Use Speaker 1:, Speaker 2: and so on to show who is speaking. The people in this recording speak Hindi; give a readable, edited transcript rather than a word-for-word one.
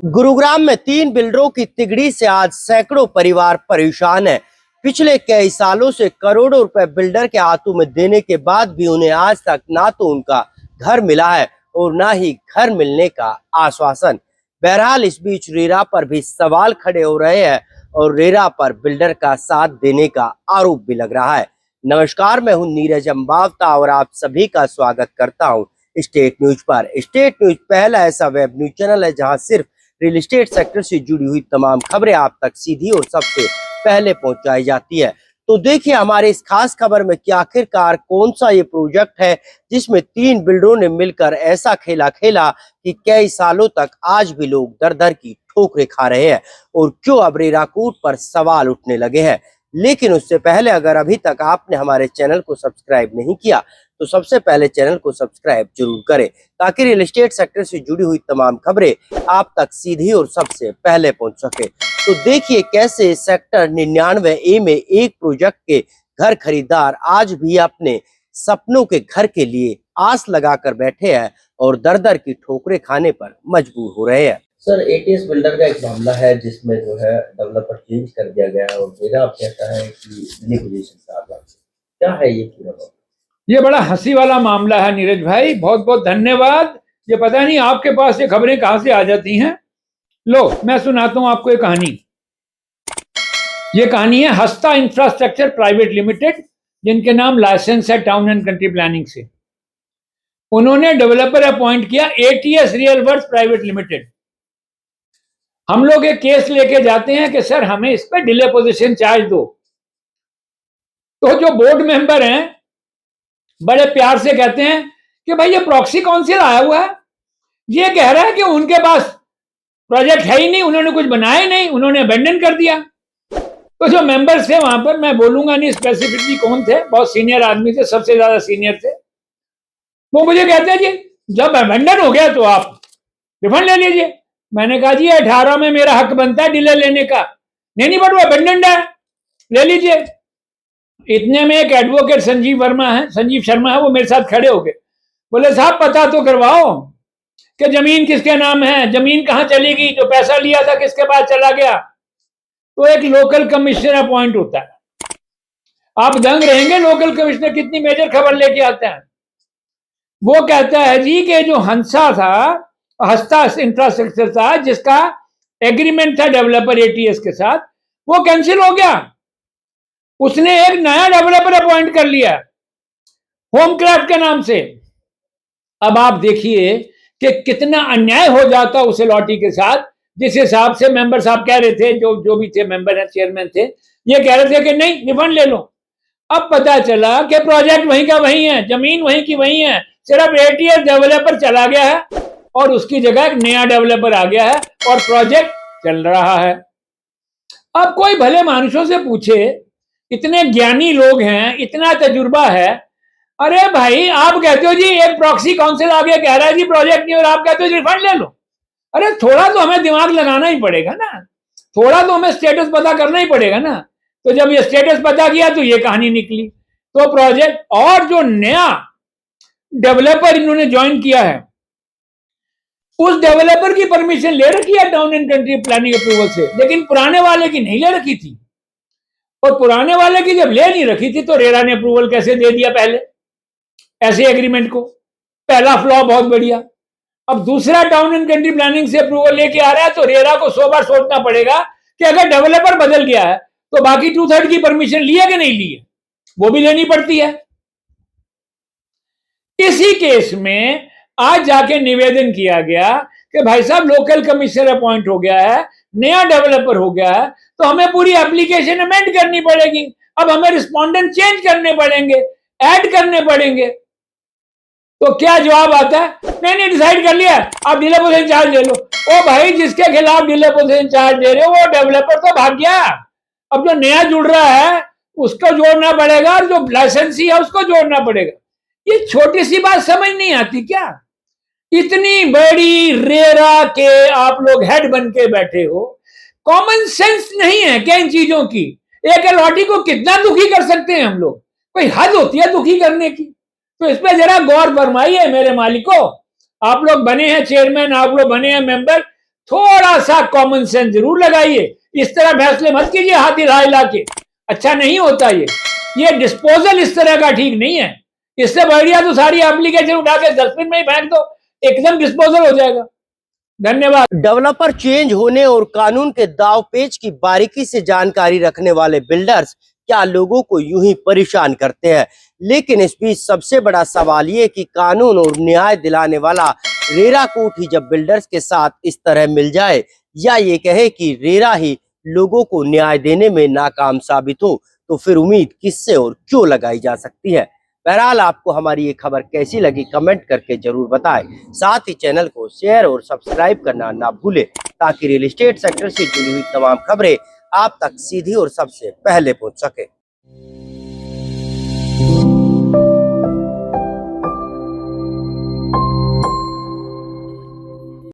Speaker 1: गुरुग्राम में 3 बिल्डरों की तिगड़ी से आज सैकड़ों परिवार परेशान है। पिछले कई सालों से करोड़ों रुपए बिल्डर के हाथों में देने के बाद भी उन्हें आज तक ना तो उनका घर मिला है और ना ही घर मिलने का आश्वासन। बहरहाल इस बीच रेरा पर भी सवाल खड़े हो रहे हैं और रेरा पर बिल्डर का साथ देने का आरोप भी लग रहा है। नमस्कार, मैं हूं नीरज अम्बावता और आप सभी का स्वागत करता हूं स्टेट न्यूज पर। स्टेट न्यूज पहला ऐसा वेब न्यूज चैनल है जहां सिर्फ रियल एस्टेट सेक्टर से जुड़ी हुई तमाम खबरें आप तक सीधी और सबसे पहले पहुंचाई जाती है। तो देखिए हमारे इस खास खबर में कि आखिरकार कौन सा ये प्रोजेक्ट है जिसमें 3 बिल्डरों ने मिलकर ऐसा खेला खेला कि कई सालों तक आज भी लोग दर दर की ठोकरें खा रहे हैं और क्यों अब रेरा कोर्ट पर सवाल उठने लगे हैं। लेकिन उससे पहले अगर अभी तक आपने हमारे चैनल को सब्सक्राइब नहीं किया तो सबसे पहले चैनल को सब्सक्राइब जरूर करें ताकि रियल एस्टेट सेक्टर से जुड़ी हुई तमाम खबरें आप तक सीधी और सबसे पहले पहुंच सके। तो देखिए कैसे सेक्टर 99A में एक प्रोजेक्ट के घर खरीदार आज भी अपने सपनों के घर के लिए आस लगाकर बैठे हैं और दर दर की ठोकरें खाने पर मजबूर हो रहे हैं। सर, एटीएस बिल्डर का एक मामला है जिसमें जो है डेवलपर चेंज कर दिया गया और मेरा कहता है कि क्या है ये पूरा?
Speaker 2: ये बड़ा हंसी वाला मामला है नीरज भाई, बहुत बहुत धन्यवाद। ये पता नहीं आपके पास ये खबरें कहां से आ जाती हैं। लो मैं सुनाता हूं आपको एक कहानी। ये कहानी है हस्ता इंफ्रास्ट्रक्चर प्राइवेट लिमिटेड, जिनके नाम लाइसेंस है टाउन एंड कंट्री प्लानिंग से। उन्होंने डेवलपर अपॉइंट किया ATS real worth private limited. हम लोग एक केस लेके जाते हैं कि सर हमें इस पर डिले पोजीशन चार्ज दो, तो जो बोर्ड मेंबर हैं बड़े प्यार से कहते हैं कि भाई ये प्रॉक्सी काउंसिल आया हुआ है, ये कह रहा है कि उनके पास प्रोजेक्ट है ही नहीं, उन्होंने कुछ बनाया ही नहीं, उन्होंने अबेंडन कर दिया। तो जो मेंबर्स थे वहां पर, मैं बोलूंगा नहीं स्पेसिफिकली कौन थे, बहुत सीनियर आदमी थे, सबसे ज्यादा सीनियर थे, वो मुझे कहते हैं जी जब अबेंडन हो गया तो आप रिफंड ले लीजिए। मैंने कहा जी 18 में मेरा हक बनता है डिले लेने का। नहीं बट वो अबेंडन है, ले लीजिए। इतने में एक एडवोकेट संजीव शर्मा है, वो मेरे साथ खड़े हो गए, बोले साहब पता तो करवाओ कि जमीन किसके नाम है, जमीन कहां चली गई, जो पैसा लिया था किसके पास चला गया। तो एक लोकल कमिश्नर अपॉइंट होता है। आप दंग रहेंगे, लोकल कमिश्नर कितनी मेजर खबर लेके आता है। वो कहता है जी कि जो हस्ता इंफ्रास्ट्रक्चर था, जिसका एग्रीमेंट था डेवलपर एटीएस के साथ, वो कैंसिल हो गया। उसने एक नया डेवलपर अपॉइंट कर लिया होमक्राफ्ट के नाम से। अब आप देखिए कि कितना अन्याय हो जाता उस लॉटी के साथ। जिस हिसाब से मेंबर साहब कह रहे थे, जो भी थे मेंबर है, चेयरमैन थे, ये कह रहे थे कि नहीं रिफंड ले लो। अब पता चला कि प्रोजेक्ट वहीं का वहीं है, जमीन वहीं की वहीं है, सिर्फ एटीएस डेवलपर चला गया है और उसकी जगह एक नया डेवलपर आ गया है और प्रोजेक्ट चल रहा है। अब कोई भले मानुषों से पूछे, इतने ज्ञानी लोग हैं, इतना तजुर्बा है, अरे भाई आप कहते हो जी एक प्रॉक्सी काउंसिल आगे कह रहा है जी प्रोजेक्ट नहीं, और आप कहते हो रिफंड ले लो। अरे थोड़ा तो हमें दिमाग लगाना ही पड़ेगा ना, थोड़ा तो हमें स्टेटस पता करना ही पड़ेगा ना। तो जब ये स्टेटस पता किया तो ये कहानी निकली। तो प्रोजेक्ट और जो नया डेवलपर इन्होंने ज्वाइन किया है, उस डेवलपर की परमिशन ले रखी है town and country planning approval से, लेकिन पुराने वाले की नहीं ले रखी थी। और पुराने वाले की जब ले नहीं रखी थी तो रेरा ने अप्रूवल कैसे दे दिया पहले ऐसे एग्रीमेंट को? पहला फ्लॉ बहुत बढ़िया। अब दूसरा टाउन एंड कंट्री प्लानिंग से अप्रूवल लेके आ रहा है तो रेरा को 100 बार सोचना पड़ेगा कि अगर डेवलपर बदल गया है तो बाकी 2/3 की परमिशन ली है कि नहीं ली है, वो भी लेनी पड़ती है। इसी केस में आज जाके निवेदन किया गया कि भाई साहब लोकल कमिश्नर अपॉइंट हो गया है, नया डेवलपर हो गया है, तो हमें पूरी एप्लीकेशन अमेंड करनी पड़ेगी। अब हमें रिस्पोंडेंट चेंज करने पड़ेंगे, ऐड करने पड़ेंगे। तो क्या जवाब आता है? नहीं डिसाइड कर लिया, आप डिले पोजीशन चार्ज ले लो। ओ भाई, जिसके खिलाफ डिले पोजीशन चार्ज दे रहे हो वो डेवलपर तो भाग गया, अब जो नया जुड़ रहा है उसको जोड़ना पड़ेगा और जो लाइसेंसी है उसको जोड़ना पड़ेगा। ये छोटी सी बात समझ नहीं आती क्या? इतनी बड़ी रेरा के आप लोग हेड बन के बैठे हो, कॉमन सेंस नहीं है क्या इन चीजों की? एक अलॉटी को कितना दुखी कर सकते हैं हम लोग? कोई हद होती है दुखी करने की। तो इस पे जरा गौर फरमाइए मेरे मालिकों। आप लोग बने हैं चेयरमैन, आप लोग बने हैं मेंबर, थोड़ा सा कॉमन सेंस जरूर लगाइए। इस तरह फैसले मत कीजिए हाथ हिला के, अच्छा नहीं होता ये डिस्पोजल इस तरह का ठीक नहीं है। इससे बढ़िया तो सारी एप्लीकेशन उठा के डस्टबिन में ही फेंक दो, एकदम डिस्पोजल हो जाएगा। धन्यवाद।
Speaker 1: डेवलपर चेंज होने और कानून के दाव पेच की बारीकी से जानकारी रखने वाले बिल्डर्स क्या लोगों को यूं ही परेशान करते हैं। लेकिन इस बीच सबसे बड़ा सवाल ये कि कानून और न्याय दिलाने वाला रेरा कोर्ट ही जब बिल्डर्स के साथ इस तरह मिल जाए, या ये कहे कि रेरा ही लोगों को न्याय देने में नाकाम साबित हो, तो फिर उम्मीद किससे और क्यों लगाई जा सकती है। बहरहाल आपको हमारी ये खबर कैसी लगी कमेंट करके जरूर बताएं। साथ ही चैनल को शेयर और सब्सक्राइब करना ना भूलें, ताकि रियल एस्टेट सेक्टर से जुड़ी हुई तमाम खबरें आप तक सीधी और सबसे पहले पहुंच सके।